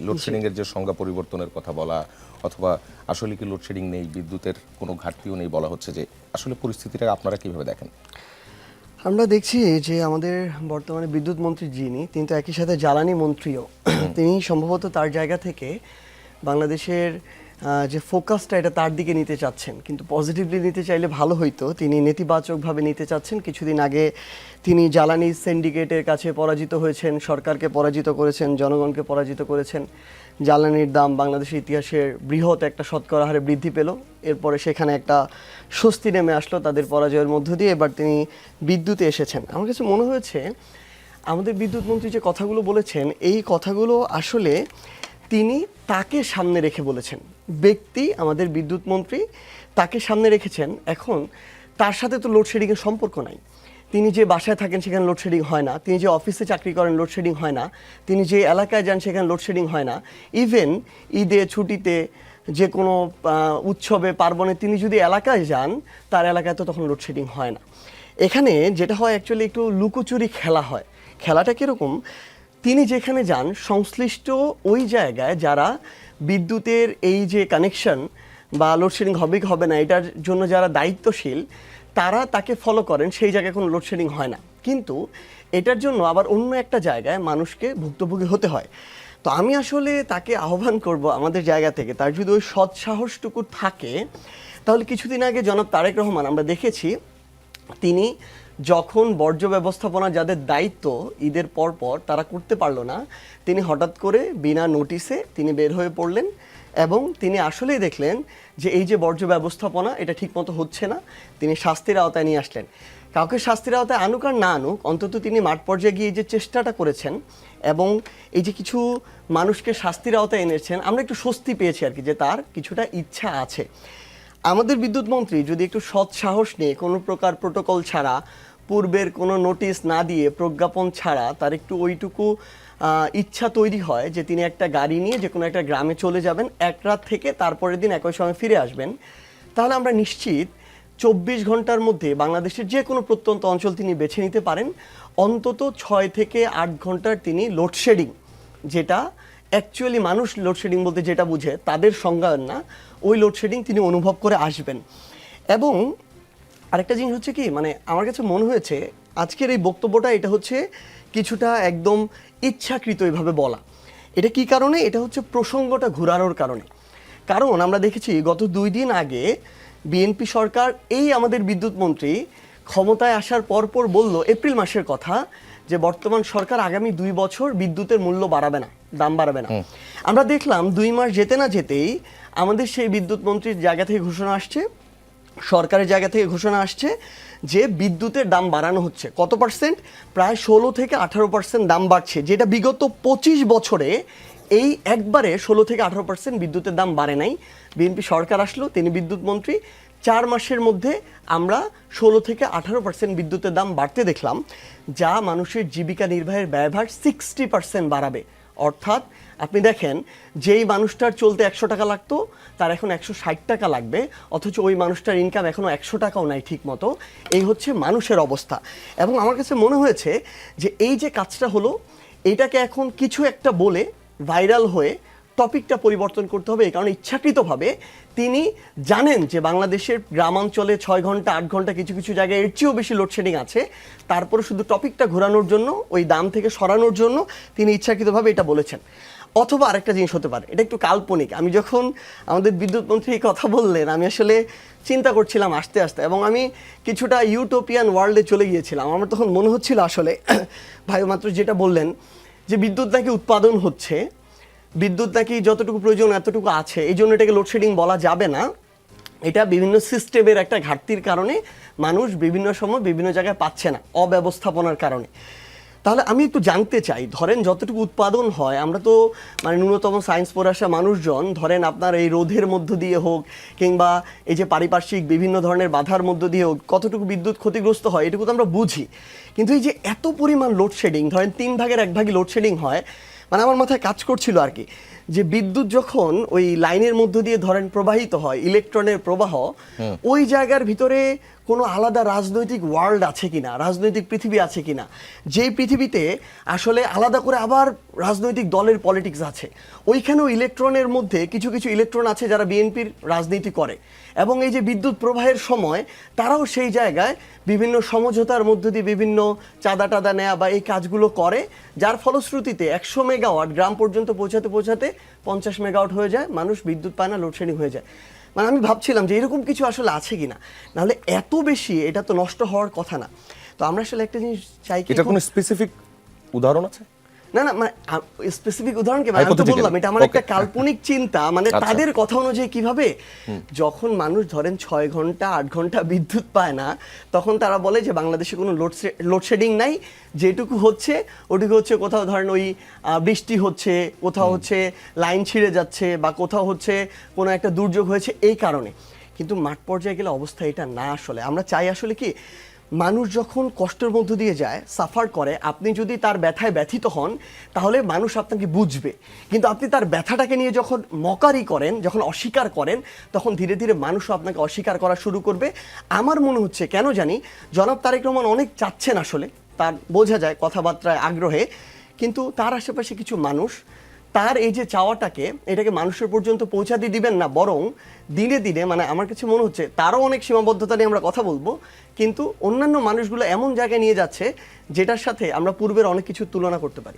Load shedding এর যে সংজ্ঞা পরিবর্তনের কথা বলা, অথবা আসলে কি লোডশেডিং নেই, বিদ্যুতের কোনো ঘাটতিও নেই বলা হচ্ছে, যে আসলে পরিস্থিতিটা আপনারা কিভাবে দেখেন? আমরা দেখছি যে আমাদের বর্তমানে বিদ্যুৎ মন্ত্রী যিনি, তিনি তো একই সাথে জ্বালানি মন্ত্রীও। তিনি সম্ভবত তার জায়গা থেকে বাংলাদেশের যে ফোকাসটা এটা তার দিকে নিতে চাচ্ছেন, কিন্তু পজিটিভলি নিতে চাইলে ভালো হইতো। তিনি নেতিবাচকভাবে নিতে চাচ্ছেন। কিছুদিন আগে তিনি জ্বালানি সিন্ডিকেটের কাছে পরাজিত হয়েছেন, সরকারকে পরাজিত করেছেন, জনগণকে পরাজিত করেছেন। জ্বালানির দাম বাংলাদেশের ইতিহাসের বৃহৎ একটা শতকরা হারে বৃদ্ধি পেল। এরপরে সেখানে একটা স্বস্তি নেমে আসলো তাদের পরাজয়ের মধ্য দিয়ে। এবার তিনি বিদ্যুতে এসেছেন। আমার কাছে মনে হয়েছে আমাদের বিদ্যুৎ মন্ত্রী যে কথাগুলো বলেছেন, এই কথাগুলো আসলে তিনি তাকে সামনে রেখে বলেছেন। ব্যক্তি আমাদের বিদ্যুৎ মন্ত্রী, তাকে সামনে রেখেছেন। এখন তার সাথে তো লোডশেডিংয়ের সম্পর্ক নাই। তিনি যে বাসায় থাকেন সেখানে লোডশেডিং হয় না, তিনি যে অফিসে চাকরি করেন লোডশেডিং হয় না, তিনি যে এলাকায় যান সেখানে লোডশেডিং হয় না। ইভেন ঈদে, ছুটিতে, যে কোনো উৎসবে, পার্বণে তিনি যদি এলাকায় যান, তার এলাকায় তো তখন লোডশেডিং হয় না। এখানে যেটা হয় অ্যাকচুয়ালি একটু লুকোচুরি খেলা হয়। খেলাটা কীরকম? তিনি যেখানে যান সংশ্লিষ্ট ওই জায়গায় যারা বিদ্যুতের এই যে কানেকশন বা লোডশেডিং হবে কি হবে না এটার জন্য যারা দায়িত্বশীল, তারা তাকে ফলো করেন, সেই জায়গায় কোনো লোডশেডিং হয় না। কিন্তু এটার জন্য আবার অন্য একটা জায়গায় মানুষকে ভুক্তভোগী হতে হয়। তো আমি আসলে তাকে আহ্বান করব আমাদের জায়গা থেকে, তার যদি ওই সৎ সাহসটুকু থাকে, তাহলে কিছুদিন আগে জনাব তারেক রহমান আমরা দেখেছি, তিনি যখন বর্জ্য ব্যবস্থাপনা যাদের দায়িত্ব ঈদের পর তারা করতে পারলো না, তিনি হঠাৎ করে বিনা নোটিসে তিনি বের হয়ে পড়লেন এবং তিনি আসলেই দেখলেন যে এই যে বর্জ্য ব্যবস্থাপনা এটা ঠিকমতো হচ্ছে না। তিনি শাস্তির আওতায় নিয়ে আসলেন। কাউকে শাস্তির আওতায় আনুক আর না আনুক, অন্তত তিনি মাঠ পর্যায়ে গিয়ে যে চেষ্টাটা করেছেন এবং এই যে কিছু মানুষকে শাস্তির আওতায় এনেছেন, আমরা একটু স্বস্তি পেয়েছি আর কি, যে তার কিছুটা ইচ্ছা আছে। আমাদের বিদ্যুৎ মন্ত্রী যদি একটু সৎ সাহস নিয়ে, কোনো প্রকার প্রোটোকল ছাড়া, পূর্বের কোনো নোটিশ না দিয়ে, প্রজ্ঞাপন ছাড়া তার একটু ওইটুকু ইচ্ছা তৈরি হয় যে তিনি একটা গাড়ি নিয়ে যে কোনো একটা গ্রামে চলে যাবেন, এক রাত থেকে তারপরের দিন একই সময় ফিরে আসবেন, তাহলে আমরা নিশ্চিত 24 ঘন্টার মধ্যে বাংলাদেশের যে কোনো প্রত্যন্ত অঞ্চল তিনি বেছে নিতে পারেন। অন্তত 6 থেকে 8 ঘন্টার তিনি লোডশেডিং, যেটা অ্যাকচুয়ালি মানুষ লোডশেডিং বলতে যেটা বুঝে তাদের সংজ্ঞায়ন না, ওই লোডশেডিং তিনি অনুভব করে আসবেন। এবং আরেকটা জিনিস হচ্ছে কি, মানে আমার কাছে মনে হয়েছে আজকের এই বক্তব্যটা এটা হচ্ছে কিছুটা একদম ইচ্ছাকৃত এভাবে বলা। এটা কি কারণে? এটা হচ্ছে প্রসঙ্গটা ঘোরানোর কারণে। কারণ আমরা দেখেছি গত 2 দিন আগে বিএনপি সরকার, এই আমাদের বিদ্যুৎ মন্ত্রী ক্ষমতায় আসার পরপর বলল, এপ্রিল মাসের কথা, যে বর্তমান সরকার আগামী 2 বছর বিদ্যুতের মূল্য বাড়াবে না, দাম বাড়াবে না। আমরা দেখলাম 2 মাস যেতে না যেতেই আমাদের সেই বিদ্যুৎ মন্ত্রীর জায়গা থেকে ঘোষণা আসছে, সরকারের জায়গা থেকে ঘোষণা আসছে যে বিদ্যুতের দাম বাড়ানো হচ্ছে। কত পার্সেন্ট? প্রায় 16 থেকে 18% দাম বাড়ছে, যেটা বিগত 25 বছরে এই একবারে 16 থেকে 18% বিদ্যুতের দাম বাড়ে নাই। বিএনপি সরকার আসলো, তিনি বিদ্যুৎ মন্ত্রী, 4 মাসের মধ্যে আমরা 16 থেকে 18% বিদ্যুতের দাম বাড়তে দেখলাম, যা মানুষের জীবিকা নির্বাহের ব্যয়ভার 60% বাড়াবে। অর্থাৎ আপনি দেখেন, যেই মানুষটার চলতে 100 টাকা লাগতো তার এখন 160 টাকা লাগবে, অথচ ওই মানুষটার ইনকাম এখনও 100 টাকাও নাই ঠিক মতো। এই হচ্ছে মানুষের অবস্থা। এবং আমার কাছে মনে হয়েছে যে এই যে কাজটা হলো, এইটাকে এখন কিছু একটা বলে ভাইরাল হয়ে টপিকটা পরিবর্তন করতে হবে। এই কারণে ইচ্ছাকৃতভাবে তিনি জানেন যে বাংলাদেশের গ্রামাঞ্চলে 6 ঘন্টা 8 ঘন্টা, কিছু কিছু জায়গায় এর চেয়েও বেশি লোডশেডিং আছে, তারপরে শুধু টপিকটা ঘোরানোর জন্য, ওই দাম থেকে সরানোর জন্য তিনি ইচ্ছাকৃতভাবে এটা বলেছেন। অথবা আরেকটা জিনিস হতে পারে, এটা একটু কাল্পনিক। আমি যখন আমাদের বিদ্যুৎ মন্ত্রী এই কথা বললেন, আমি আসলে চিন্তা করছিলাম আস্তে আস্তে, এবং আমি কিছুটা ইউটোপিয়ান ওয়ার্ল্ডে চলে গিয়েছিলাম। আমার তখন মনে হচ্ছিল আসলে ভাই মাত্র যেটা বললেন যে বিদ্যুৎ নাকি উৎপাদন হচ্ছে, বিদ্যুৎ নাকি যতটুকু প্রয়োজন এতটুকু আছে, এই জন্য এটাকে লোডশেডিং বলা যাবে না। এটা বিভিন্ন সিস্টেমের একটা ঘাটতির কারণে মানুষ বিভিন্ন সময় বিভিন্ন জায়গায় পাচ্ছে না, অব্যবস্থাপনার কারণে। তাহলে আমি একটু জানতে চাই, ধরেন যতটুকু উৎপাদন হয়, আমরা তো মানে ন্যূনতম সায়েন্স পড়ে আসা মানুষজন, ধরেন আপনার এই রোধের মধ্য দিয়ে হোক কিংবা এই যে পারিপার্শ্বিক বিভিন্ন ধরনের বাধার মধ্য দিয়ে হোক, কতটুকু বিদ্যুৎ ক্ষতিগ্রস্ত হয় এটুকু তো আমরা বুঝি। কিন্তু এই যে এত পরিমাণ লোডশেডিং, ধরেন 3 ভাগের 1 ভাগই লোডশেডিং হয়, মানে আমার মাথায় কাজ করছিল আর কি, যে বিদ্যুৎ যখন ওই লাইনের মধ্য দিয়ে ধরেন প্রবাহিত হয়, ইলেকট্রনের প্রবাহ, ওই জায়গার ভিতরে কোনো আলাদা রাজনৈতিক ওয়ার্ল্ড আছে কিনা, রাজনৈতিক পৃথিবী আছে কিনা, যেই পৃথিবীতে আসলে আলাদা করে আবার রাজনৈতিক দলের পলিটিক্স আছে। ওইখানেও ইলেকট্রনের মধ্যে কিছু কিছু ইলেকট্রন আছে যারা বিএনপির রাজনীতি করে, এবং এই যে বিদ্যুৎ প্রবাহের সময় তারাও সেই জায়গায় বিভিন্ন সমঝোতার মধ্য দিয়ে বিভিন্ন চাঁদা টাদা নেওয়া বা এই কাজগুলো করে, যার ফলশ্রুতিতে 100 মেগাওয়াট গ্রাম পর্যন্ত পৌঁছাতে পৌঁছাতে 50 মেগাওয়াট হয়ে যায়, মানুষ বিদ্যুৎ পায় না, লোডশেডিং হয়ে যায়। মানে আমি ভাবছিলাম যে এরকম কিছু আসলে আছে কিনা, নাহলে এত বেশি এটা তো নষ্ট হওয়ার কথা না। তো আমরা আসলে একটা জিনিস চাই কি, এটা কোনো স্পেসিফিক উদাহরণ আছে? না না, মানে স্পেসিফিক উদাহরণ কি, আমি তো Hypothetical. বললাম এটা আমার একটা Okay. কাল্পনিক চিন্তা, মানে আচ্ছা। তাদের কথা অনুযায়ী কিভাবে যখন মানুষ ধরেন 6 ঘন্টা 8 ঘন্টা বিদ্যুৎ পায় না, তখন তারা বলে যে বাংলাদেশে কোনো লোডশেডিং নাই, যেটুকু হচ্ছে ওটুকু হচ্ছে কোথাও ধরেন ওই বৃষ্টি হচ্ছে, কোথাও হচ্ছে লাইন ছিঁড়ে যাচ্ছে, বা কোথাও হচ্ছে কোনো একটা দুর্যোগ হয়েছে এই কারণে। কিন্তু মাঠ পর্যায়ে গেলে অবস্থা এটা না। আসলে আমরা চাই আসলে কি, মানুষ যখন কষ্টের মধ্য দিয়ে যায়, সাফার করে, আপনি যদি তার ব্যথায় ব্যথিত হন তাহলে মানুষ আপনাকে বুঝবে। কিন্তু আপনি তার ব্যথাটাকে নিয়ে যখন মকারি করেন, যখন অস্বীকার করেন, তখন ধীরে ধীরে মানুষও আপনাকে অস্বীকার করা শুরু করবে। আমার মনে হচ্ছে, কেন জানি জনাব তারেক রহমান অনেক চাচ্ছেন, আসলে তার বোঝা যায় কথাবার্তায় আগ্রহে, কিন্তু তার আশেপাশে কিছু মানুষ তার এই যে চাওয়াটাকে, এটাকে মানুষের পর্যন্ত পৌঁছাতে দিবেন না, বরং দিনে দিনে, মানে আমার কাছে মনে হচ্ছে তারও অনেক সীমাবদ্ধতা নিয়ে আমরা কথা বলবো, কিন্তু অন্যান্য মানুষগুলো এমন জায়গায় নিয়ে যাচ্ছে যেটার সাথে আমরা পূর্বের অনেক কিছু তুলনা করতে পারি।